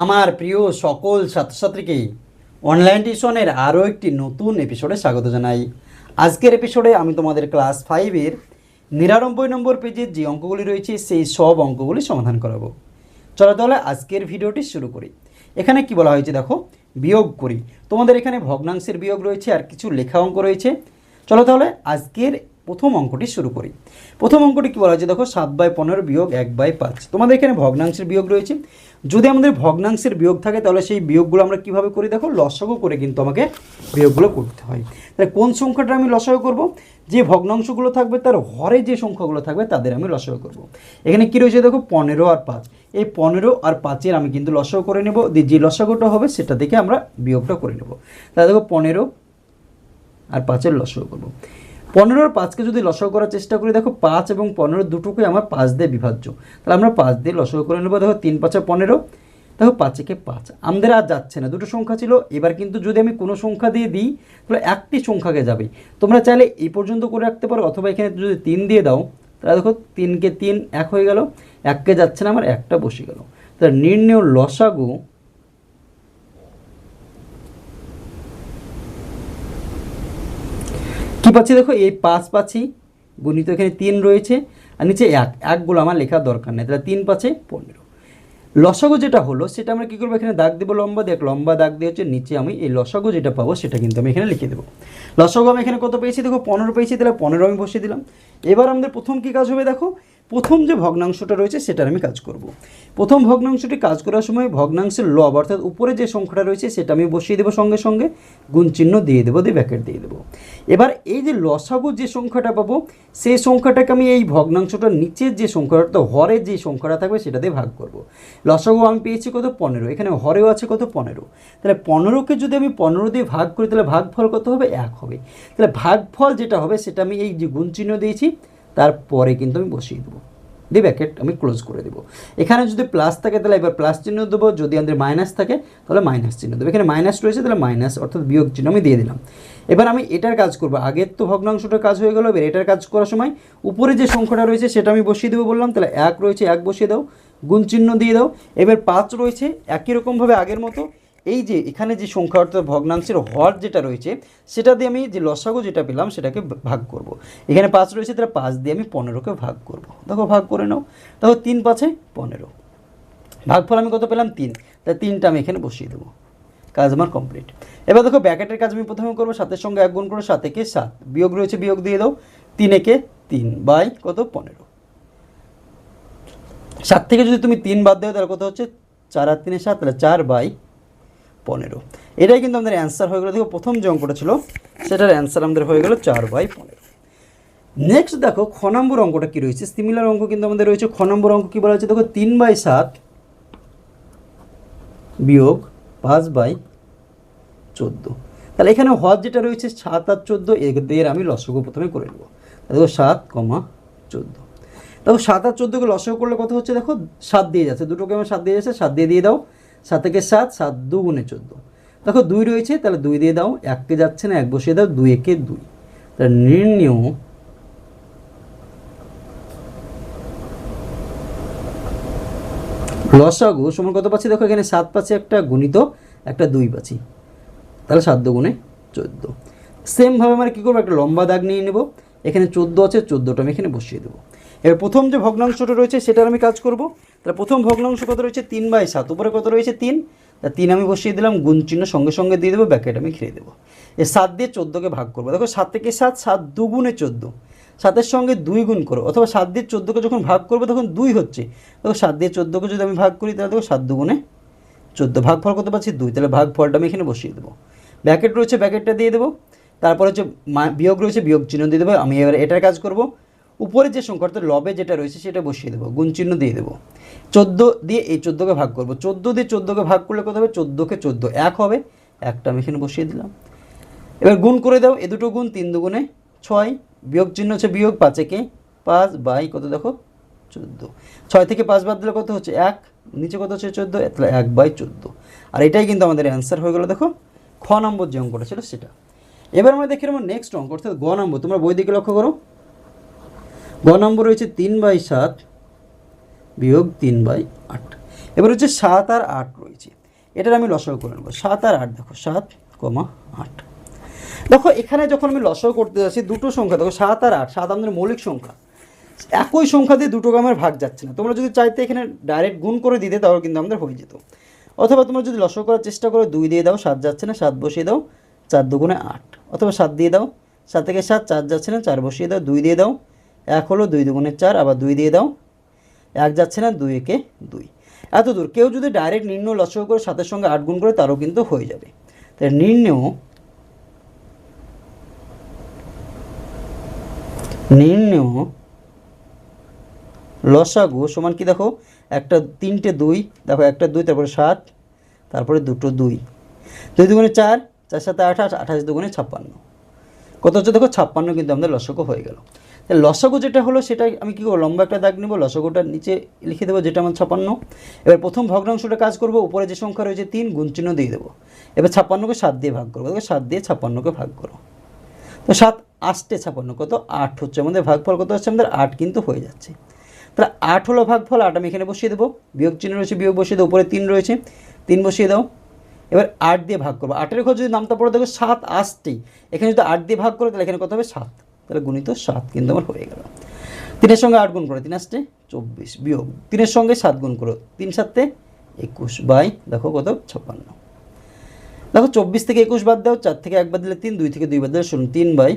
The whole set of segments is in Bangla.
আমার প্রিয় সকল ছাত্রছাত্রীকে অনলাইন টিউশনের আরও একটি নতুন এপিসোডে স্বাগত জানাই। আজকের এপিসোডে আমি তোমাদের ক্লাস 5-এর 99 নম্বর পেজের যে অঙ্কগুলি রয়েছে সেই সব অঙ্কগুলি সমাধান করাবো। চলো তাহলে আজকের ভিডিওটি শুরু করি। এখানে কি বলা হয়েছে দেখো, বিয়োগ করি। তোমাদের এখানে ভগ্নাংশের বিয়োগ রয়েছে আর কিছু লেখা অঙ্ক রয়েছে। চলো তাহলে আজকের প্রথম অঙ্কটি শুরু করি। প্রথম অঙ্কটি কী বলা হয়েছে দেখো, 7/15 বিয়োগ 1/5। তোমাদের এখানে ভগ্নাংশের বিয়োগ রয়েছে। যদি আমাদের ভগ্নাংশের বিয়োগ থাকে তাহলে সেই বিয়োগগুলো আমরা কীভাবে করি দেখো, লসাগু করে কিন্তু আমাকে বিয়োগগুলো করতে হয়। তাহলে কোন সংখ্যাটা আমি লসাগু করব? যে ভগ্নাংশগুলো থাকবে তার হরে যে সংখ্যাগুলো থাকবে তাদের আমি লসাগু করব। এখানে কী রয়েছে দেখো, 15 আর 5। এই 15 আর 5-এর আমি কিন্তু লসাগু করে নেব। যে লসাগুটা হবে সেটা থেকে আমরা বিয়োগটা করে নেব। তাহলে দেখো 15 আর 5-এর লসাগু করব। 15 আর 5কে যদি লসাগু করার চেষ্টা করি দেখো, 5 এবং 15 দুটোকে আমার 5 দিয়ে বিভাজ্য। তাহলে আমরা 5 দিয়ে লসাগু করে নেব। দেখো 3 5 15, দেখো 5 একে 5। আমাদের আর যাচ্ছে না, দুটো সংখ্যা ছিল। এবার কিন্তু যদি আমি কোনো সংখ্যা দিয়ে দিই তাহলে একটি সংখ্যাকে যাবে। তোমরা চাইলে এই পর্যন্ত করে রাখতে পারো, অথবা এখানে যদি 3 দিয়ে দাও তাহলে দেখো 3কে 3 1 হয়ে গেল, 1কে যাচ্ছে না, আমার একটা বসে গেল। তাহলে নির্ণেয় লসাগু কী পাচ্ছি দেখো, এই 5 পাচ্ছি, গুণিত এখানে 3 রয়েছে, আর নিচে 1গুলো আমার লেখার দরকার নেই। তাহলে 3 5 15। লসাগু যেটা হলো সেটা আমরা কী করবো, এখানে দাগ দেবো লম্বা দিয়ে, লম্বা দাগ দিয়ে হচ্ছে নিচে আমি এই লসাগু যেটা পাবো সেটা কিন্তু আমি এখানে লিখে দেবো। লসাগু আমি এখানে কত পেয়েছি দেখো, 15 পেয়েছি। তাহলে 15 আমি বসিয়ে দিলাম। এবার আমাদের প্রথম কী কাজ হবে দেখো, প্রথম যে ভগ্নাংশটা রয়েছে সেটার আমি কাজ করব। প্রথম ভগ্নাংশটি কাজ করার সময় ভগ্নাংশের লব অর্থাৎ উপরে যে সংখ্যাটা রয়েছে সেটা আমি বসিয়ে দেবো, সঙ্গে সঙ্গে গুণ চিহ্ন দিয়ে দেবো, দিয়ে ব্র্যাকেট দিয়ে দেবো। এবার এই যে লসাগু যে সংখ্যাটা পাবো সেই সংখ্যাটাকে আমি এই ভগ্নাংশটার নিচের যে সংখ্যাটা হরে যে সংখ্যাটা থাকবে সেটা দিয়ে ভাগ করব। লসাগু আমি পেয়েছি কত, 15। এখানে হরেও আছে কত, 15। তাহলে 15কে যদি আমি 15 দিয়ে ভাগ করি তাহলে ভাগফল কত হবে, 1 হবে। তাহলে ভাগফল যেটা হবে সেটা আমি এই যে গুণ চিহ্ন দিয়েছি তারপরে কিন্তু আমি বসিয়ে দেবো, দিয়ে ব্র্যাকেট আমি ক্লোজ করে দেবো। এখানে যদি প্লাস থাকে তাহলে এবার প্লাস চিহ্ন দেবো, যদি আমাদের মাইনাস থাকে তাহলে মাইনাস চিহ্ন দেবো। এখানে মাইনাস রয়েছে তাহলে মাইনাস অর্থাৎ বিয়োগ চিহ্ন আমি দিয়ে দিলাম। এবার আমি এটার কাজ করবো, আগের তো ভগ্নাংশটার কাজ হয়ে গেল। এবার এটার কাজ করার সময় উপরে যে সংখ্যাটা রয়েছে সেটা আমি বসিয়ে দেবো বললাম। তাহলে 1 রয়েছে, 1 বসিয়ে দাও, গুণ চিহ্ন দিয়ে দাও। এবার 5 রয়েছে, একই রকমভাবে আগের মতো এই যে এখানে যে সংখ্যা অর্থাৎ ভগ্নাংশের হর যেটা রয়েছে সেটা দিয়ে আমি যে লসাগু যেটা পেলাম সেটাকে ভাগ করব। এখানে 5 রয়েছে, তাহলে 5 দিয়ে আমি 15কে ভাগ করব। দেখো ভাগ করে নাও। দেখো 3 5 15, ভাগফল আমি কত পেলাম, 3। তাই 3টা আমি এখানে বসিয়ে দেবো, কাজ আমার কমপ্লিট। এবার দেখো ব্র্যাকেটের কাজ আমি প্রথমে করবো, 7-এর সঙ্গে 1 গুণ করো, 7 একে 7, বিয়োগ রয়েছে বিয়োগ দিয়ে দাও, 3 একে 3 বাই কত 15। 7 থেকে যদি তুমি 3 বাদ দাও তাহলে কত হচ্ছে, 4 আর 3 7, তাহলে 4/15। এটাই কিন্তু আমাদের অ্যান্সার হয়ে গেলো। দেখো প্রথম যে অঙ্কটা ছিল সেটার অ্যান্সার আমাদের হয়ে গেল 4/15। নেক্সট দেখো খ নম্বর অঙ্কটা কী রয়েছে, সিমিলার অঙ্ক কিন্তু আমাদের রয়েছে। খ নম্বর অঙ্ক কী বলা হচ্ছে দেখো, 3/7 বিয়োগ 5/14। তাহলে এখানে হর যেটা রয়েছে 7 আর 14, এদের আমি লসাগু প্রথমে করে নেব। দেখো 7, 14। দেখো 7 আর 14কে লসাগু করলে কত হচ্ছে দেখো, 7 দিয়ে যাচ্ছে, দুটোকে আমার 7 দিয়ে যাচ্ছে, 7 দিয়ে দাও। 7 একে 7, 7 2 গুণে 14। দেখো 2 রয়েছে, তাহলে 2 দিয়ে দাও, 1কে যাচ্ছে না, 1 বসিয়ে দাও, 2 একে 2। তাহলে নির্ণেয় লসাগু সমান কত পাচ্ছি দেখো, এখানে 7 পাচ্ছি একটা, গুণিত একটা 2 পাচ্ছি, তাহলে 7 2 গুণে 14। সেমভাবে আমরা কী করবো, একটা লম্বা দাগ নিয়ে নেব। এখানে 14 আছে, 14টা আমি এখানে বসিয়ে দেবো। এবার প্রথম যে ভগ্নাংশটা রয়েছে সেটার আমি কাজ করব। তাহলে প্রথম ভগ্নাংশ কত রয়েছে, 3/7, উপরে কত রয়েছে 3, তা 3 আমি বসিয়ে দিলাম, গুণ চিহ্ন সঙ্গে সঙ্গে দিয়ে দেবো, ব্র্যাকেট আমি খেয়ে দেবো। এই 7 দিয়ে 14কে ভাগ করবো। দেখো 7 থেকে 7, 7 2 গুণে 14, 7-এর সঙ্গে 2 গুণ করো, অথবা 7 দিয়ে 14কে যখন ভাগ করবো তখন 2 হচ্ছে। দেখো 7 দিয়ে 14কে যদি আমি ভাগ করি তাহলে দেখো 7 2 গুণে 14, ভাগফল কত পাচ্ছি 2, তাহলে ভাগফলটা আমি এখানে বসিয়ে দেবো। ব্র্যাকেট রয়েছে, ব্র্যাকেটটা দিয়ে দেবো। তারপর হচ্ছে বিয়োগ রয়েছে, বিয়োগ চিহ্ন দিয়ে দেবো। আমি এবার এটার কাজ করব, উপরে যে সংখ্যা অর্থাৎ লবে যেটা রয়েছে সেটা বসিয়ে দেবো, গুণ চিহ্ন দিয়ে দেবো। 14 দিয়ে এই 14কে ভাগ করবো, 14 দিয়ে 14কে ভাগ করলে কত হবে, 14কে 14 1 হবে, একটা আমি এখানে বসিয়ে দিলাম। এবার গুণ করে দাও, এ দুটো গুণ, 3 2 গুণে 6, বিয়োগ চিহ্ন হচ্ছে বিয়োগ, 5 একে 5 বাই কত দেখো 14। 6 থেকে 5 বাদ দিলে কত হচ্ছে 1, নিচে কত হচ্ছে 14, তাহলে 1/14। আর এটাই কিন্তু আমাদের অ্যান্সার হয়ে গেল দেখো খ নম্বর যে অঙ্কটা ছিল সেটা। এবার আমরা দেখে নেব নেক্সট অঙ্ক অর্থাৎ গ নম্বর। তোমরা বই দিকে লক্ষ্য করো, গ নম্বর রয়েছে 3/7 বিয়োগ 3/8। এবার হচ্ছে 7 আর 8 রয়েছে। এটার আমি লসাগু করে নেবো। 7 আর 8, দেখো 7,8। দেখো এখানে যখন আমি লসাগু করতে যাচ্ছি দুটো সংখ্যা, দেখো 7 আর 8, 7 আমাদের মৌলিক সংখ্যা, একই সংখ্যা দিয়ে দুটোকে আমার ভাগ যাচ্ছে না। তোমরা যদি চাইতে এখানে ডাইরেক্ট গুণ করে দিতে তাহলে কিন্তু আমাদের হয়ে যেত। অথবা তোমরা যদি লসাগু করার চেষ্টা করো, 2 দিয়ে দাও, 7 যাচ্ছে না, 7 বসিয়ে দাও, 4 দুগুণে 8। অথবা 7 দিয়ে দাও, 7 থেকে 7, 4 যাচ্ছে না, 4 বসিয়ে দাও, 2 দিয়ে দাও, 1 হলো, 2 দুগুণে 4, আবার 2 দিয়ে দাও, 1 যাচ্ছে না, 2 একে 2। এত দূর কেউ যদি ডাইরেক্ট নির্ণয় লসাগু করে 7-এর সঙ্গে 8 গুণ করে তারও কিন্তু হয়ে যাবে। তাই নির্ণয় লসাগু সমান কি, দেখো একটা 3টে 2, দেখো একটা 2, তারপরে 7, তারপরে দুটো 2, 2 দুগুণে 4, 4 7 28, 28 দুগুণে 56। কত হচ্ছে দেখো 56 কিন্তু আমাদের লসাগু হয়ে গেল। তাহলে লসাগু যেটা হলো সেটা আমি কী করবো, লম্বা একটা দাগ নেব, লসাগুটা নিচে লিখে দেবো যেটা আমার 56। এবার প্রথম ভগ্নাংশটা কাজ করবো, উপরে যে সংখ্যা রয়েছে 3 গুণ চিহ্ন দিয়ে দেবো। এবার 56কে 7 দিয়ে ভাগ করবো, দেখো 7 দিয়ে 56কে ভাগ করো, তো 7 8 56 কত 8 হচ্ছে আমাদের ভাগফল, কত হচ্ছে আমাদের 8 কিন্তু হয়ে যাচ্ছে। তাহলে 8 হলো ভাগফল, 8 আমি এখানে বসিয়ে দেবো, বিয়োগ চিহ্ন রয়েছে বিয়োগ বসিয়ে দেবো, উপরে 3 রয়েছে 3 বসিয়ে দাও। এবার 8 দিয়ে ভাগ করবো, 8-এর ঘর যদি নামতা পড়ে দেখো 7 আসতেই, এখানে যদি 8 দিয়ে ভাগ করো তাহলে এখানে কত হবে 7, তাহলে গুণিত 7 কিন্তু আমার হয়ে গেল। 3-এর সঙ্গে 8 গুণ করো, 3 আসতে 24, বিয়োগ 3-এর সঙ্গে 7 গুণ করো, 3 7-এ 21 বাই দেখো কত 56। দেখো 24 থেকে 21 বাদ দাও, 4 থেকে 1 বাদ দিলে 3, 2 থেকে 2 বাদ দিলে 0, 3 বাই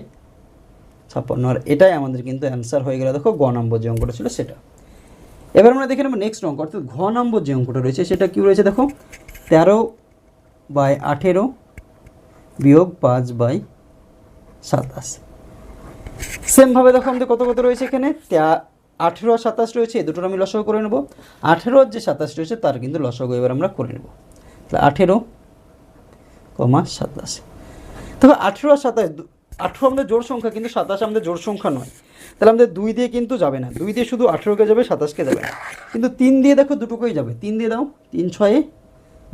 56। আর এটাই আমাদের কিন্তু অ্যান্সার হয়ে গেল। দেখো গ নম্বর যে অঙ্কটা ছিল সেটা। এবার আমরা দেখে নেব নেক্সট অঙ্ক, অর্থাৎ ঘ নম্বর যে অঙ্কটা রয়েছে সেটা কী রয়েছে, দেখো 13/18 বিয়োগ 5/27। সেমভাবে দেখো আমাদের কত কত রয়েছে এখানে, 18 আর 27 রয়েছে, এই দুটোর আমি লসাগু করে নেব। 18 আর যে 27 রয়েছে তার কিন্তু লসাগু এবার আমরা করে নেব। তাহলে 18,27। তবে 18 আর 27, 18 আমাদের জোড় সংখ্যা কিন্তু 27 আমাদের জোড় সংখ্যা নয়, তাহলে আমাদের 2 দিয়ে কিন্তু যাবে না, 2 দিয়ে শুধু 18কে যাবে, 27কে যাবে না। কিন্তু 3 দিয়ে দেখো দুটোকেই যাবে, 3 দিয়ে দাও, 3 6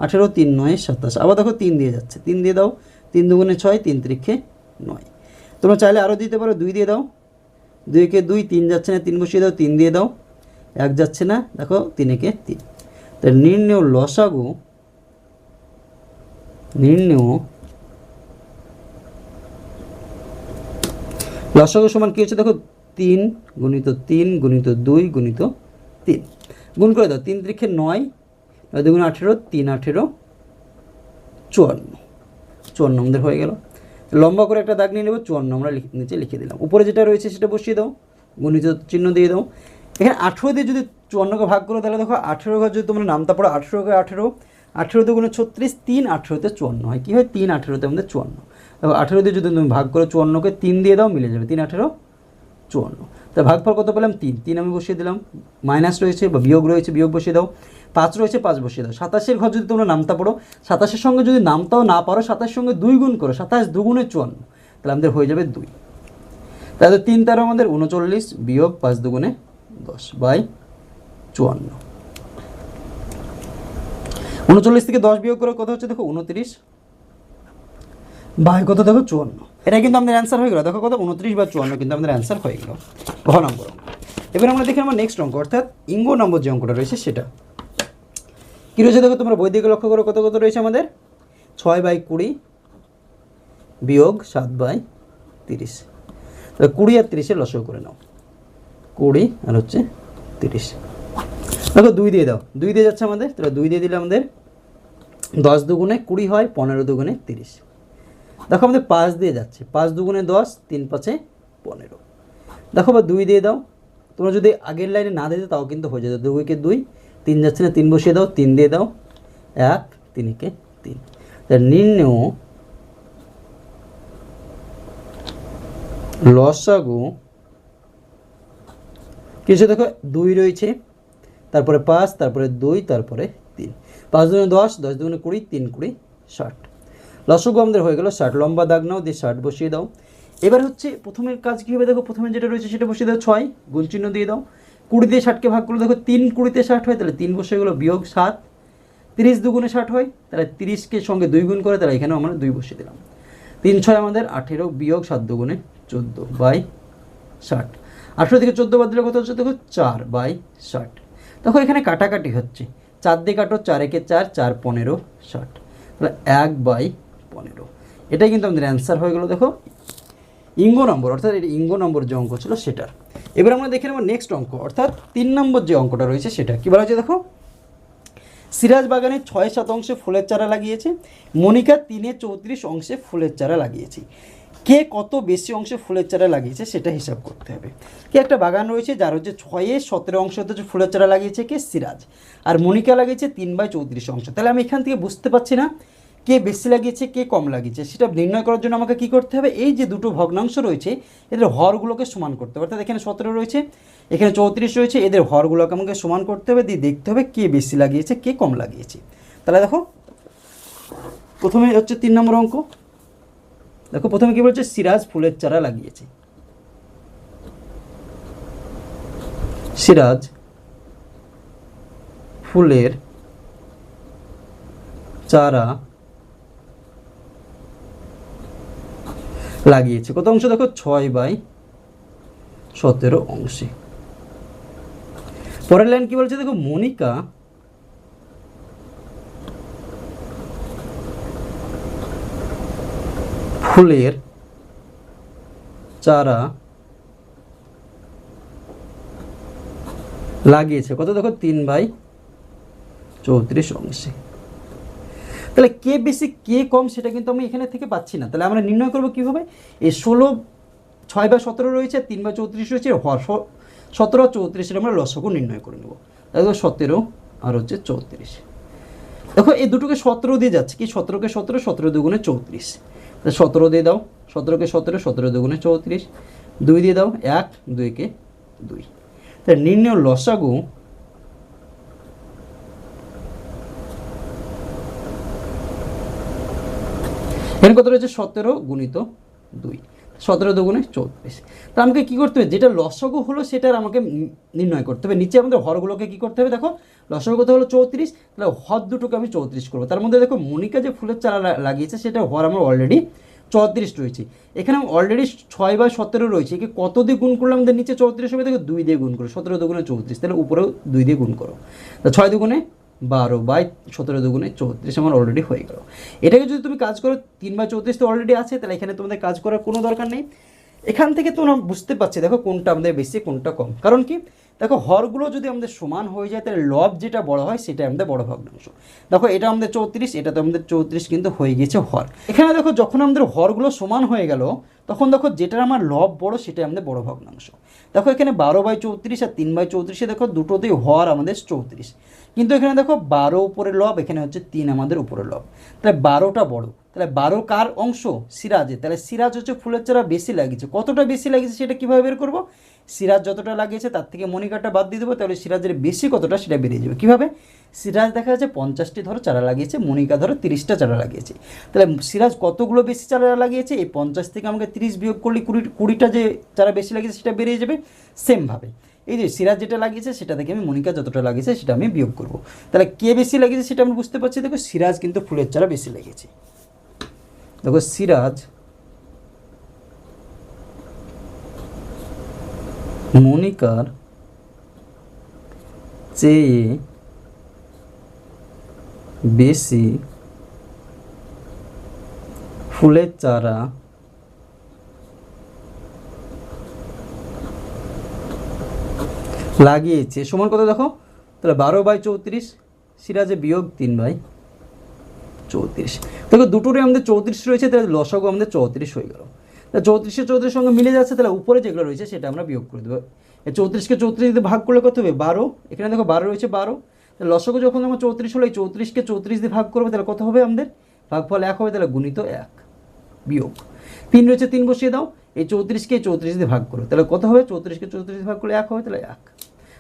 18, 3 9 27, আবার দেখো 3 দিয়ে যাচ্ছে, 3 দিয়ে দাও, 3 দুগুণে 6, 3 তিরিখে 9। তোমরা চাইলে আরও দিতে পারো, 2 দিয়ে দাও, 2 একে 2, 3 যাচ্ছে না, 3 বসিয়ে দাও, 3 দিয়ে দাও, 1 যাচ্ছে না, দেখো 3 একে 3। তাহলে নির্ণেয় লসাগু, লসাগু সমান কী হচ্ছে দেখো 3 গুণিত 3 গুণিত 2 গুণিত 3, গুণ করে দাও, 3 তিরিখে 9, 9 দুগুণে 18, 3 18 54 আমাদের হয়ে গেল। লম্বা করে একটা দাগ নিয়ে নেব, 54 আমরা নিচে লিখে দিলাম। উপরে যেটা রয়েছে সেটা বসিয়ে দাও, গুণিত চিহ্ন দিয়ে দাও। এখানে 18 দিয়ে যদি 54কে ভাগ করো তাহলে দেখো 18 ঘর যদি তোমরা নামতা পড়ো, 18কে 18, 18 দুগুণে 36, 3 18তে 54 হয়, কী হয় 3 18তে আমাদের 54। দেখো 18 দিয়ে যদি তুমি ভাগ করো 54কে 3 দিয়ে দাও, মিলে যাবে, 3 18 54। তা ভাগফল কত পেলাম 3, 3 আমি বসিয়ে দিলাম, মাইনাস রয়েছে বা বিয়োগ রয়েছে বিয়োগ বসিয়ে দাও, 5 রয়েছে 5 বসিয়ে দাও। 27-এর ঘর যদি তোমরা নামতা পড়ো, 27-এর সঙ্গে যদি নামতাও না পারো, 27-এর সঙ্গে 2 গুণ করো, 27 দুগুণে 54, তাহলে আমাদের হয়ে যাবে 2। তাহলে 3 13 আমাদের 39 বিয়োগ 5 দুগুণে 10 বাই 54। 39 থেকে 10 বিয়োগ করে কত হচ্ছে দেখো 29 বাই কত দেখো 54। এটা কিন্তু আমাদের অ্যান্সার হয়ে গেল। দেখো কত 29 বা 54 কিন্তু আমাদের অ্যান্সার হয়ে গেল ঘ নম্বর। এবার আমরা দেখি আমার নেক্সট অঙ্ক, অর্থাৎ ইঙ্গ নম্বর যে অঙ্কটা রয়েছে সেটা কী রয়েছে দেখো, তোমরা বই দিকে লক্ষ্য করো কত কত রয়েছে আমাদের, 6/20 বিয়োগ 7/30। তাহলে 20 আর 30-এর লসাগু করে নাও, 20 আর হচ্ছে 30। দেখো 2 দিয়ে দাও, 2 দিয়ে যাচ্ছে আমাদের, তাহলে 2 দিয়ে দিলে আমাদের 10 দুগুণে 20 হয়, 15 দুগুণে 30। দেখো আমাদের 5 দিয়ে যাচ্ছে, 5 দুগুণে 10, 3 5-এ 15। দেখো বা 2 দিয়ে দাও, তোমরা যদি আগের লাইনে না দিতে তাও কিন্তু হয়ে যেত, 2 2, 3 যাচ্ছে না, 3 বসিয়ে দাও, 3 দিয়ে দাও, 1 3 একে 3। তাহলে নির্ণেয় লসাগু কিছু দেখো 2 রয়েছে, তারপরে 5, তারপরে 2, তারপরে 3, 5 দুগুণে 10, 10 দুগুণে 20, 3 20 60। লসাগু আমাদের হয়ে গেল 60। লম্বা দাগ নাও, দিয়ে 60 বসিয়ে দাও। এবার হচ্ছে প্রথমের কাজ কী হবে দেখো, প্রথমে যেটা রয়েছে সেটা বসিয়ে দাও, 6 গুণ চিহ্ন দিয়ে দাও, 20 দিয়ে 60কে ভাগ করলে দেখো 3 20-তে 60 হয়, তাহলে 3 বসে গেলো, বিয়োগ 7, 30 দুগুণে 60 হয়, তাহলে 30কে সঙ্গে 2 গুণ করে, তাহলে এখানেও আমরা 2 বসিয়ে দিলাম। 3 6 আমাদের 18 বিয়োগ 7 দুগুণে 14 বাই 60। 18 থেকে 14 বাদ দিলে কত হচ্ছে দেখো 4/60। দেখো এখানে কাটাকাটি হচ্ছে, 4 দিয়ে কাটো, 4 একে 4, 4 15 60, তাহলে 1/15। এটাই কিন্তু আমাদের অ্যান্সার হয়ে গেল। দেখো ইঙ্গ নম্বর, অর্থাৎ এটা ইঙ্গ নম্বর যে অঙ্ক ছিল সেটার। এবার আমরা দেখে নেব নেক্সট অঙ্ক, অর্থাৎ 3 নম্বর যে অঙ্কটা রয়েছে সেটা কী বলা হয়েছে দেখো। সিরাজ বাগানে 6-7 ফুলের চারা লাগিয়েছে, মনিকা 3-34 অংশে ফুলের চারা লাগিয়েছে। কে কত বেশি অংশে ফুলের চারা লাগিয়েছে সেটা হিসাব করতে হবে। কি একটা বাগান রয়েছে যার হচ্ছে 6-17 অংশ হচ্ছে ফুলের চারা লাগিয়েছে কে, সিরাজ, আর মনিকা লাগিয়েছে 3/34 অংশ। তাহলে আমি এখান থেকে বুঝতে পারছি না কে বেশি লাগিয়েছে কে কম লাগিয়েছে, সেটা নির্ণয় করার জন্য আমাকে কী করতে হবে, এই যে দুটো ভগ্নাংশ রয়েছে এদের হরগুলোকে সমান করতে হবে। অর্থাৎ এখানে 17 রয়েছে, এখানে 34 রয়েছে, এদের হরগুলোকে আমাকে সমান করতে হবে, দিয়ে দেখতে হবে কে বেশি লাগিয়েছে কে কম লাগিয়েছে। তাহলে দেখো প্রথমে হচ্ছে 3 নম্বর অঙ্ক। দেখো প্রথমে কি বলছে, সিরাজ ফুলের চারা লাগিয়েছে। সিরাজ ফুলের চারা লাগিয়েছে কত অংশ দেখো, 6/17 অংশে। পরের লাইন কি বলছে দেখো, মনিকা ফুলের চারা লাগিয়েছে কত দেখো, 3/34 অংশে। তাহলে কে বেশি কে কম সেটা কিন্তু আমি এখানে থেকে পাচ্ছি না। তাহলে আমরা নির্ণয় করবো কীভাবে, এই 16 6/17 রয়েছে, 3/34 রয়েছে, হর 17 আর 34 আমরা লসাগু নির্ণয় করে নেব। তাহলে 17 আর হচ্ছে 34। দেখো এই দুটোকে 17 দিয়ে যাচ্ছে, কি 17কে 17, 17 দুগুণে 34, 17 দিয়ে দাও, 17কে 17, 17 দুগুণে 34, 2 দিয়ে দাও 1, 2কে 2। তাহলে নির্ণয় লসাগু এখানে কত রয়েছে, 17 গুণিত 2, 17 দুগুণে 34। তা আমাকে কী করতে হবে, যেটা লসাগু হলো সেটার আমাকে নির্ণয় করতে হবে। নিচে আমাদের হরগুলোকে কী করতে হবে, দেখো লসাগু কত হলো 34, তাহলে হর দুটোকে আমি 34 করবো। তার মধ্যে দেখো মনিকা যে ফুলের চারা লাগিয়েছে সেটা হর আমার অলরেডি 34 রয়েছে, এখানে অলরেডি 6/17 রয়েছে, একে কত দিয়ে গুণ করলে আমাদের নিচে 34 হবে, দেখো 2 দিয়ে গুণ করো, 17 দুগুণে 34, তাহলে উপরেও 2 দিয়ে গুণ করো, তা 6 দুগুণে 12/17 দুগুণে 34 আমার অলরেডি হয়ে গেল। এটাকে যদি তুমি কাজ করো 3/34 তো অলরেডি আছে, তাহলে এখানে তোমাদের কাজ করার কোনো দরকার নেই। এখান থেকে তোমরা বুঝতে পারছি দেখো কোনটা আমাদের বেশি কোনটা কম। কারণ কি দেখো হরগুলো যদি আমাদের সমান হয়ে যায় তাহলে লব যেটা বড় হয় সেটা আমাদের বড় ভগ্নাংশ। দেখো এটা আমাদের 34, এটা তো আমাদের 34 কিন্তু হয়ে গিয়েছে হর। এখানে দেখো যখন আমাদের হরগুলো সমান হয়ে গেল তখন দেখো যেটার আমার লব বড় সেটা আমাদের বড় ভগ্নাংশ। দেখো এখানে 12/34 আর 3/34 দেখো দুটোতেই হর আমাদের 34, কিন্তু এখানে দেখো 12 উপরে লব, এখানে হচ্ছে 3 আমাদের উপরে লব, তাহলে 12টা বড়। তাহলে 12 কার অংশ, সিরাজে, তাহলে সিরাজ হচ্ছে ফুলের চারা বেশি লাগিয়েছে। কতটা বেশি লাগিয়েছে সেটা কীভাবে বের করবো, সিরাজ যতটা লাগিয়েছে তার থেকে মনিকাটা বাদ দিয়ে দেবো, তাহলে সিরাজের বেশি কতটা সেটা বেরিয়ে যাবে। কীভাবে, সিরাজ দেখা যাচ্ছে 50টি ধরো চারা লাগিয়েছে, মনিকা ধরো 30টা চারা লাগিয়েছে, তাহলে সিরাজ কতগুলো বেশি চারা লাগিয়েছে, এই 50 থেকে আমাকে 30 বিয়োগ করলে 20টা যে চারা বেশি লাগিয়েছে সেটা বেরিয়ে যাবে। সেমভাবে এই যে সিরাজ যেটা লাগিয়েছে সেটা থেকে আমি মনিকা যতটা লাগিয়েছে সেটা আমি বিয়োগ করব, তাহলে কে বেশি লাগিয়েছে সেটা আমি বুঝতে পারছি। দেখো সিরাজ কিন্তু ফুলের চারা বেশি লাগিয়েছে। দেখো সিরাজ মনিকার চেয়ে বেশি ফুলের চারা লাগিয়েছে সমান কত দেখো, তাহলে 12/34, সিরাজে বিয়োগ 3/34। দেখো দুটোরে আমাদের 34 রয়েছে, তাহলে লসাগু আমাদের 34 হয়ে গেল। তাহলে 34 সঙ্গে মিলে যাচ্ছে, তাহলে উপরে যেগুলো রয়েছে সেটা আমরা বিয়োগ করে দেবো। 34কে 34 দিয়ে ভাগ করলে কত হবে, 12, এখানে দেখো 12 রয়েছে 12, তাহলে লসাগু যখন আমার 34 হলো এই 34কে 34 দিয়ে ভাগ করবে, তাহলে কত হবে আমাদের ভাগফল 1 হবে, তাহলে গুণিত 1 বিয়োগ 3 রয়েছে 3 বসিয়ে দাও, এই 34কে 34 দিয়ে ভাগ করো, তাহলে কত হবে, 34কে 34 দিয়ে ভাগ করলে 1 হবে, তাহলে 1,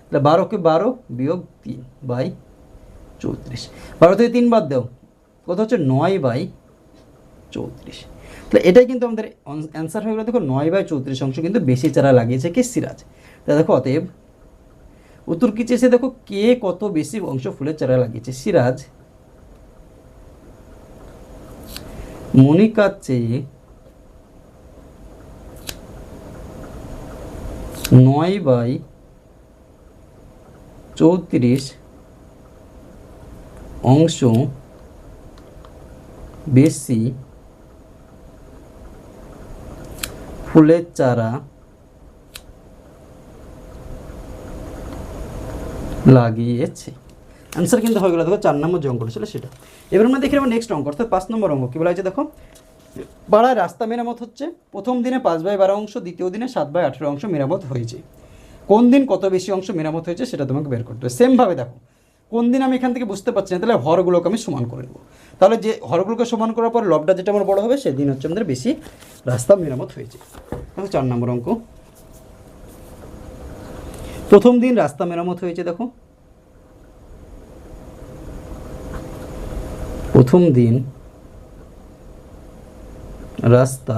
তাহলে 12কে 12 বিয়োগ 3/34, 12 থেকে 3 বাদ দাও কত হচ্ছে 9/34। তাহলে এটাই কিন্তু আমাদের অ্যান্সার হয়ে গেল। দেখো 9/34 অংশ কিন্তু বেশি চারা লাগিয়েছে কে, সিরাজ। তাহলে দেখো অতএব উত্তর কি চেয়েছে, দেখো কে কত বেশি অংশ ফুলের চারা লাগিয়েছে, সিরাজ মনিকার চেয়ে 9/34 অংশ বেশি ফুলের চারা লাগিয়েছে। অ্যান্সার কিন্তু হয়ে গেল। দেখো 4 নম্বর যে অঙ্কটা ছিল সেটা। এবার আমরা দেখে নেব নেক্সট অঙ্ক, অর্থাৎ 5 নম্বর অঙ্ক। কী বলা হয়েছে দেখো, পাড়ায় রাস্তা মেরামত হচ্ছে। প্রথম দিনে 5/12 অংশ, দ্বিতীয় দিনে 7/18 অংশ মেরামত হয়েছে। কোন দিন কত বেশি অংশ মেরামত হয়েছে সেটা তোমাকে বের করতে হবে। সেমভাবে দেখো, কোন দিন আমি এখান থেকে বুঝতে পারছি না, তাহলে হরগুলোকে আমি সমান করে নেব। তাহলে যে হরগুলোকে সমান করার পর লবটা যেটা আমার বড় হবে সেদিন হচ্ছে আমাদের বেশি রাস্তা মেরামত হয়েছে। দেখো 4 নম্বর অঙ্ক। প্রথম দিন রাস্তা মেরামত হয়েছে। দেখো প্রথম দিন রাস্তা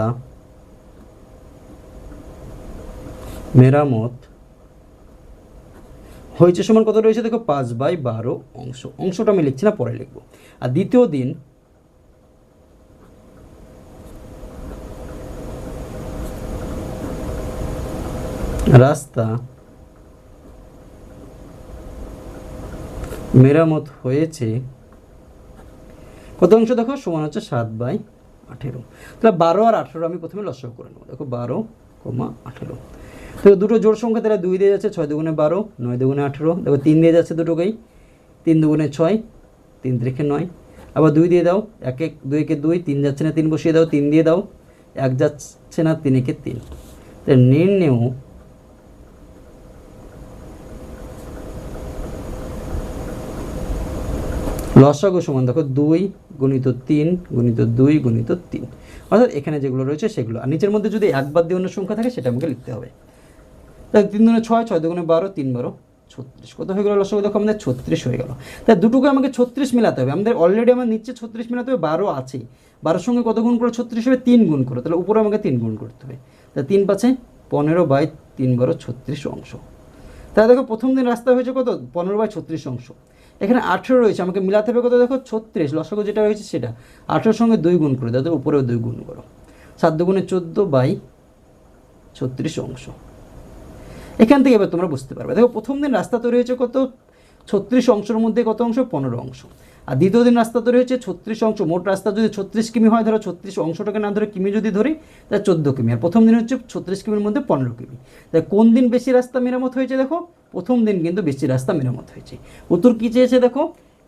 মেরামত হয়েছে সমান কত রয়েছে দেখো 5/12 অংশ। অংশটা আমি লিখছি না, পরে লিখবো। আর দ্বিতীয় দিন রাস্তা মেরামত হয়েছে কত অংশ দেখো সমান হচ্ছে 7/18। তাহলে 12 আর 18 আমি প্রথমে লসাগু করে নেবো। দেখো 12,18। তো দুটো জোড় সংখ্যা, তাহলে 2 দিয়ে যাচ্ছে, 6 দুগুণে 12, 9 দুগুণে 18। দেখো 3 দিয়ে যাচ্ছে দুটোকেই, 3 দুগুণে 6, 3 3 9। আবার 2 দিয়ে দাও, 1 1 2 কে 2, 3 যাচ্ছে না 3 বসিয়ে দাও, 3 দিয়ে দাও, 1 যাচ্ছে না 3 কে 3। তাহলে নির্ণেয় লসাগু সমান দেখো 2 গুণিত 3 গুণিত 2 গুণিত 3, অর্থাৎ এখানে যেগুলো রয়েছে সেগুলো। আর নিচের মধ্যে যদি 1 বাদ দিয়ে অন্য সংখ্যা থাকে সেটা আমাকে লিখতে হবে। তাই 3 দুগুণে 6, 6 দুগুণে 12, 3 12 36। কত হয়ে গেল লসাগু দেখো আমাদের 36 হয়ে গেল। তাই দুটোকে আমাকে 36 মিলাতে হবে। আমাদের অলরেডি আমার নিচে 36 মিলাতে হবে, 12 আছে। 12 সঙ্গে কত গুণ করে 36 হবে, 3 গুণ করে। তাহলে উপরে আমাকে 3 গুণ করতে হবে। তাই 3 5 15/3 12 36 অংশ। তাহলে দেখো প্রথম দিন রাস্তা হয়েছে কত 15/36 অংশ। এখানে 18 রয়েছে, আমাকে মিলাতে হবে কত দেখো 36। লসাগু যেটা রয়েছে সেটা 18 সঙ্গে 2 গুণ করে, তাদের উপরেও 2 গুণ করো। 7 দুগুণে 14/36 অংশ। এখান থেকে এবার তোমরা বুঝতে পারবে। দেখো প্রথম দিন রাস্তা তৈরি হয়েছে কত 36 অংশের মধ্যে কত অংশ 15 অংশ। আর দ্বিতীয় দিন রাস্তা তৈরি হয়েছে 36 অংশ। মোট রাস্তা যদি 36 কিমি হয়, ধরো 36 অংশটাকে না ধরে কিমি যদি ধরি, তাহলে 14 কিমি। আর প্রথম দিন হচ্ছে 36 কিমির মধ্যে 15 কিমি। তাই কোন দিন বেশি রাস্তা মেরামত হয়েছে দেখো, প্রথম দিন কিন্তু বেশি রাস্তা মেরামত হয়েছে। উত্তর কী চেয়েছে দেখো,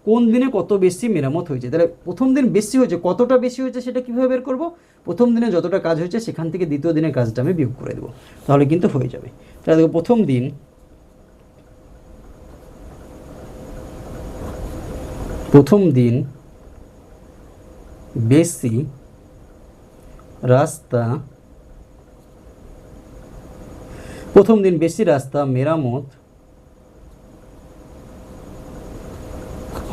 কোন দিনে কত বেশি মেরামত হয়েছে। তাহলে প্রথম দিন বেশি হয়েছে, কতটা বেশি হয়েছে সেটা কীভাবে বের করবো, প্রথম দিনে যতটা কাজ হয়েছে সেখান থেকে দ্বিতীয় দিনের কাজটা আমি বিয়োগ করে দেবো, তাহলে কিন্তু হয়ে যাবে। তাহলে দেখো প্রথম দিন বেশি রাস্তা, প্রথম দিন বেশি রাস্তা মেরামত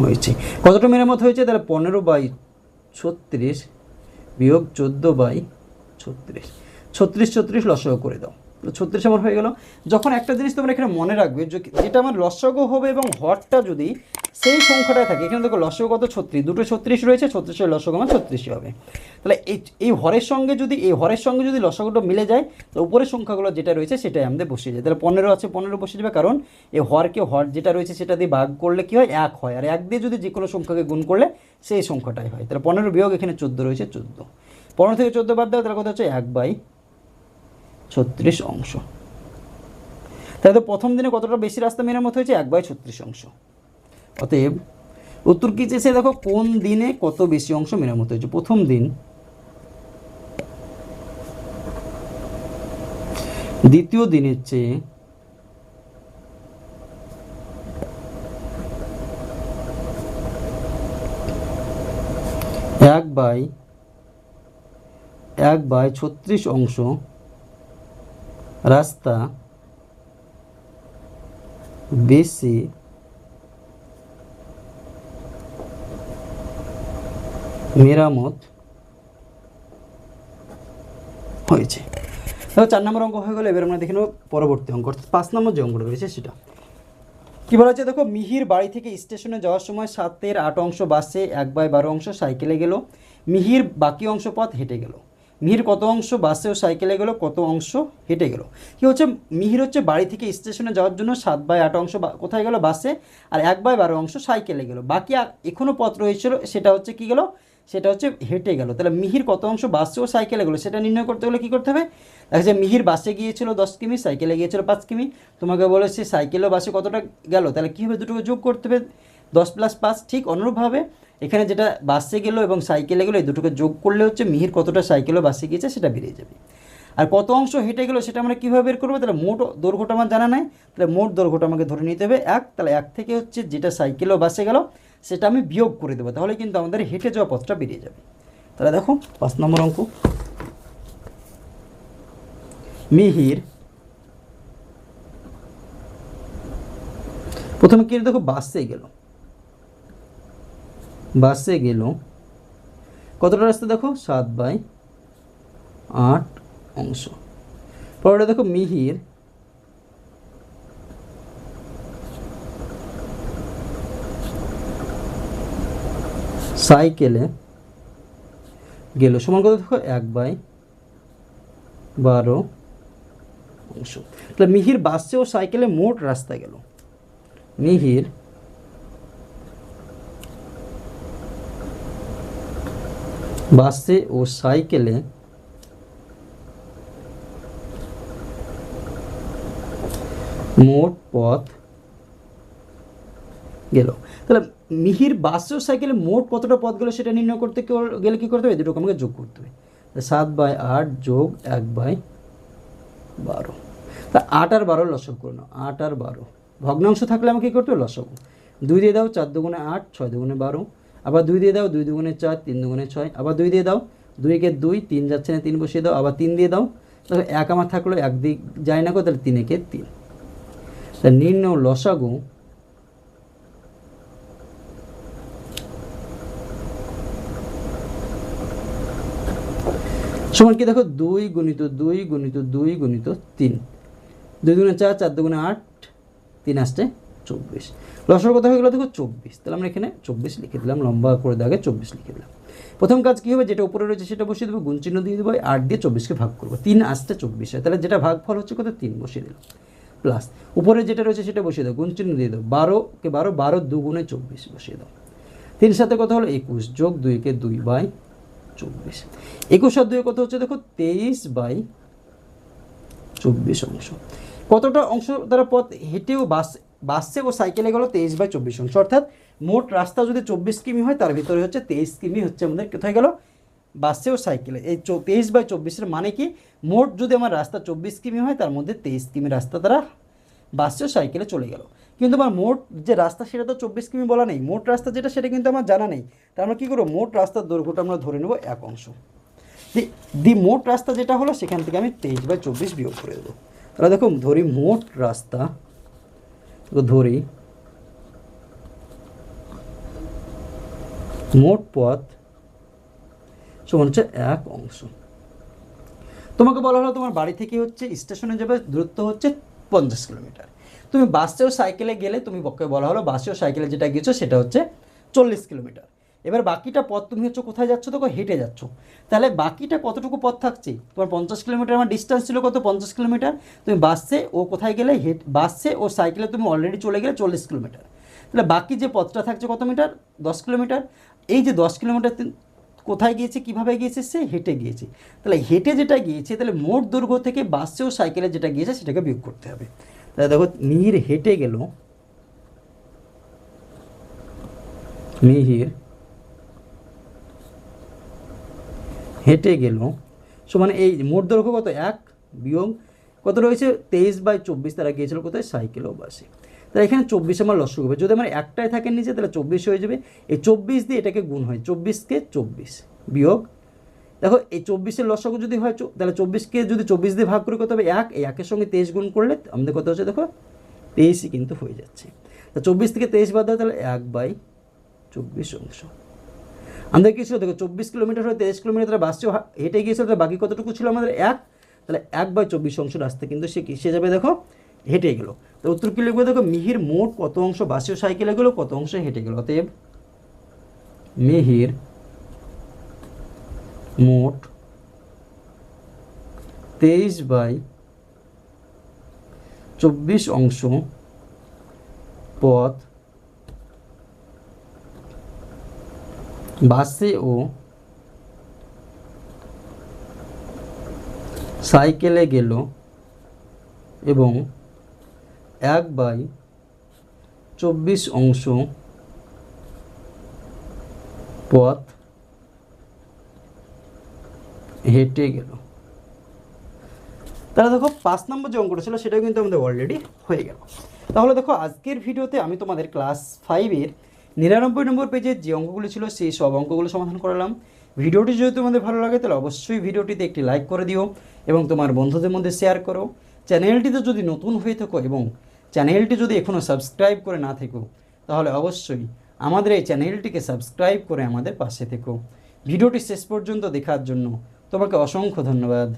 হয়েছে। কতটা মেরামত হয়েছে, তাহলে 15/36 বিয়োগ 14/36। 36 36 লসাগু করে দাও, 36 আমার হয়ে গেল। যখন একটা জিনিস তোমরা এখানে মনে রাখবে, যেটা আমার লসাগু হবে এবং হরটা যদি সেই সংখ্যাটায় থাকে, এখানে দেখো লসাগু কত 36, দুটো 36 রয়েছে, 36 লসাগু আমার 36 হবে। তাহলে এই হরের সঙ্গে যদি লসাগুটা মিলে যায়, তো উপরের সংখ্যাগুলো যেটা রয়েছে সেটাই আমাদের বসিয়ে যায়। তাহলে 15 আছে, 15 বসে যাবে, কারণ এই হর যেটা রয়েছে সেটা দিয়ে ভাগ করলে কী হয় 1 হয়, আর 1 দিয়ে যদি যে কোনো সংখ্যাকে গুণ করলে সেই সংখ্যাটাই হয়। তাহলে 15 বিয়োগ এখানে 14 রয়েছে, 14। 15 থেকে 14 বাদ দেওয়া, তাহলে কত হচ্ছে 1/36 অংশ। তাহলে তো প্রথম দিনে কতটা বেশি রাস্তা মেরামত হয়েছে 1/36 অংশ। অতএব উত্তর কী চেয়েছে দেখো, কোন দিনে কত বেশি অংশ মেরামত হয়েছে। প্রথম দিন দ্বিতীয় দিনের চেয়ে 1/36 অংশ রাস্তা বেশি মেরামত হয়েছে। দেখো 4 নম্বর অঙ্ক হয়ে গেলো। এবার আমরা দেখে নেব পরবর্তী অঙ্ক, অর্থাৎ 5 নম্বর যে অঙ্কটা রয়েছে সেটা কী বলা হচ্ছে দেখো, মিহির বাড়ি থেকে স্টেশনে যাওয়ার সময় 7/8 অংশ বাসে, 1/12 অংশ সাইকেলে গেল। মিহির বাকি অংশ পথ হেঁটে গেল। মিহির কত অংশ বাসে ও সাইকেলে গেলো, কত অংশ হেঁটে গেলো। কি হচ্ছে, মিহির হচ্ছে বাড়ি থেকে স্টেশনে যাওয়ার জন্য 7/8 অংশ কোথায় গেলো, বাসে, আর 1/12 অংশ সাইকেলে গেলো। বাকি এখনও পথ রয়েছিল, সেটা হচ্ছে কি গেলো, সেটা হচ্ছে হেঁটে গেল। তাহলে মিহির কত অংশ বাসে ও সাইকেলে গেলো সেটা নির্ণয় করতে হলে কী করতে হবে, দেখা যায় মিহির বাসে গিয়েছিল 10 কিমি, সাইকেলে গিয়েছিল 5 কিমি। তোমাকে বলেছে সাইকেলও বাসে কতটা গেল, তাহলে কী হবে, দুটোকে যোগ করতে হবে, 10 + 5। ঠিক অনুরূপভাবে এখানে যেটা বাসে গেলো এবং সাইকেলে গেলো, এই দুটোকে যোগ করলে হচ্ছে মিহির কতটা সাইকেলও বাসে গিয়েছে সেটা বেরিয়ে যাবে। আর কত অংশ হেঁটে গেলো সেটা আমরা কীভাবে বের করবো, তাহলে মোট দৈর্ঘ্যটা আমার জানা নাই, তাহলে মোট দৈর্ঘ্যটা আমাকে ধরে নিতে হবে 1। তাহলে 1 থেকে হচ্ছে যেটা সাইকেলও বাসে গেল সেটা আমি বিয়োগ করে দেবো, তাহলে কিন্তু আমাদের হেঁটে যাওয়া পথটা বেরিয়ে যাবে। তাহলে দেখো 5 নম্বর অঙ্ক, মিহির প্রথমে কি দেখো বাসে গেল, বাসে গেল কতটা রাস্তা দেখো 7/8 অংশ। পরেরটা দেখো মিহির সাইকেলে গেল সমান কত দেখো 1/12 অংশ। তাহলে মিহির বাসে ও সাইকেলে মোট রাস্তা গেল, মিহির বাসে ও সাইকেলে মোট পথ গেল। তাহলে মিহির বাসে ও সাইকেলে মোট কতটা পথ গেল সেটা নির্ণয় করতে গেলে কী করতে হবে, দুটোকে আমাকে যোগ করতে হবে। 7/8 যোগ 1/12, তা 8 আর 12 লসাগু করে নাও, 8 আর 12 ভগ্নাংশ থাকলে আমাকে কী করতে হবে, লসাগু। 2 দিয়ে দাও, 4 দুগুণে 8, 6 দুগুণে 12, আবার 2 দিয়ে দাও, 2 দুগুণে 4, 3 দুগুণে 6, আবার 2 দিয়ে দাও, 2 একে 2, 3 যাচ্ছে না, 3 বসিয়ে দাও, আবার 3 দিয়ে দাও, তাহলে 1 আমার থাকলো, 1 দিক যায় না, তাহলে 3 একে 3। তাহলে নির্ণয় লসাগু সমান কি দেখো 2 গুণিত 2 গুণিত 2 গুণিত 3, 2 দুগুণে 4, 4 দুগুণে 8, 3 আসছে 24। লসাগু কত হয়ে গেলো দেখো 24। তাহলে আমরা এখানে 24 লিখে দিলাম, লম্বা করে দাগে 24 লিখে দিলাম। প্রথম কাজ কী হবে, যেটা উপরে রয়েছে সেটা বসিয়ে দেবো, গুণ চিহ্ন দিয়ে দেবো, 8 দিয়ে 24কে ভাগ করবো, 3 আসছে 24 হয়, তাহলে যেটা ভাগফল হচ্ছে কত 3 বসিয়ে দিলাম, প্লাস উপরে যেটা রয়েছে সেটা বসিয়ে দাও, গুণ চিহ্ন দিয়ে দাও, 12কে 12, 12 দুগুণে 24 বসিয়ে দাও, 3 সাথে কত হলো 21, যোগ 2কে 2/24, 21 আর 2 কত হচ্ছে দেখো 23/24 অংশ। কতটা অংশ দ্বারা পথ হেঁটেও বাসে ও সাইকেলে গেল 23/24 অংশ, অর্থাৎ মোট রাস্তা যদি 24 কিমি হয় তার ভিতরে হচ্ছে 23 কিমি হচ্ছে আমাদের কোথায় গেল, বাসে ও সাইকেলে। এই 23/24 মানে কি, মোট যদি আমার রাস্তা 24 কিমি হয় তার মধ্যে 23 কিমি রাস্তা দ্বারা বাসে ও সাইকেলে চলে গেল। কিন্তু আমার মোট যে রাস্তা সেটা তো 24 কিমি বলা নেই, মোট রাস্তা যেটা সেটা কিন্তু আমার জানা নেই। তা আমরা কী করবো, মোট রাস্তার দৈর্ঘ্যটা আমরা ধরে নেব 1 অংশ। মোট রাস্তা যেটা হলো সেখান থেকে আমি 23/24 বিয়োগ করে দেবো। তাহলে দেখো ধরি মোট রাস্তা, ধরি মোট পথ সমান হচ্ছে 1 অংশ। তোমাকে বলা হলো তোমার বাড়ি থেকে হচ্ছে স্টেশনে যাবে দূরত্ব হচ্ছে 50 কিলোমিটার, তুমি বাসে ও সাইকেলে গেলে, তুমি বলা হলো বাসে ও সাইকেলে যেটা গিয়েছো সেটা হচ্ছে 40 কিলোমিটার। এবার বাকিটা পথ তুমি হচ্ছে কোথায় যাচ্ছ, তো হেঁটে যাচ্ছ, তাহলে বাকিটা কতটুকু পথ থাকছে, তোমার 50 কিলোমিটার আমার ডিস্টেন্স ছিল কত 50 কিলোমিটার, তুমি বাসে ও কোথায় গেলে, বাসে ও সাইকেলে তুমি অলরেডি চলে গেলে 40 কিলোমিটার, তাহলে বাকি যে পথটা থাকছে কত মিটার, 10 কিলোমিটার। এই যে 10 কিলোমিটার কোথায় গিয়েছে, কীভাবে গিয়েছে, সে হেঁটে গিয়েছে, তাহলে হেঁটে যেটা গিয়েছে তাহলে মোট দৈর্ঘ্য থেকে বাসে ও সাইকেলে যেটা গিয়েছে সেটাকে বিয়োগ করতে হবে। তাহলে দেখো মিহির হেঁটে গেল, মিহির হেঁটে গেল সমান এই মোট দৈর্ঘ্য কত 1 বিয়োগ কত রয়েছে 23/24, তারা গিয়েছিল কোথায়, সাইকেল ও বাসে। তাহলে এখানে 24 আমার লসাগু হবে, যদি আমার একটাই থাকে নিচে তাহলে 24 হয়ে যাবে, এই 24 দিয়ে এটাকে গুণ হয়, 24কে 24 বিয়োগ, দেখো এই 24-এর লসাগু যদি হয় তাহলে 24কে যদি 24 দিয়ে ভাগ করে কত হবে 1, এই 1-এর সঙ্গে 23 গুণ করলে আমাদের কত হচ্ছে দেখো 23ই কিন্তু হয়ে যাচ্ছে। তা 24 থেকে 23 বাদ দেওয়া, তাহলে 1/24 অংশ। আমাদের কী ছিল দেখো 24 কিলোমিটার হয়ে 23 কিলোমিটার তারা বাসে হেঁটে গিয়েছিল, তাহলে বাকি কতটুকু ছিল আমাদের 1, তাহলে 1/24 অংশ রাস্তা কিন্তু সে কিসে যাবে দেখো, হেঁটে গেল। তো উত্তর কী লিখবে দেখো, মিহির মোট কত অংশ বাসে ও সাইকেলে গেলো, কত অংশ হেঁটে গেল, অতএব মিহির মোট 23/24 অংশ পথ বাসে ও সাইকেলে গেল এবং 1/24 অংশ পথ হেঁটে গেল। তাহলে দেখো 5 নম্বর যে অঙ্কটা ছিল সেটা কিন্তু আমাদের অলরেডি হয়ে গেল। তাহলে দেখো আজকের ভিডিওতে আমি তোমাদের ক্লাস 5-এর 99 নম্বর পেজের যে অঙ্কগুলো ছিল সেই সব অঙ্কগুলো সমাধান করলাম। ভিডিওটি যদি তোমাদের ভালো লাগে তাহলে অবশ্যই ভিডিওটিতে একটি লাইক করে দিও এবং তোমার বন্ধুদের মধ্যে শেয়ার করো। চ্যানেলটিতে যদি নতুন হয়ে থাকো এবং চ্যানেলটি যদি এখনও সাবস্ক্রাইব করে না থেকো তাহলে অবশ্যই আমাদের এই চ্যানেলটিকে সাবস্ক্রাইব করে আমাদের পাশে থেকো। ভিডিওটি শেষ পর্যন্ত দেখার জন্য তোমাকে অসংখ্য ধন্যবাদ।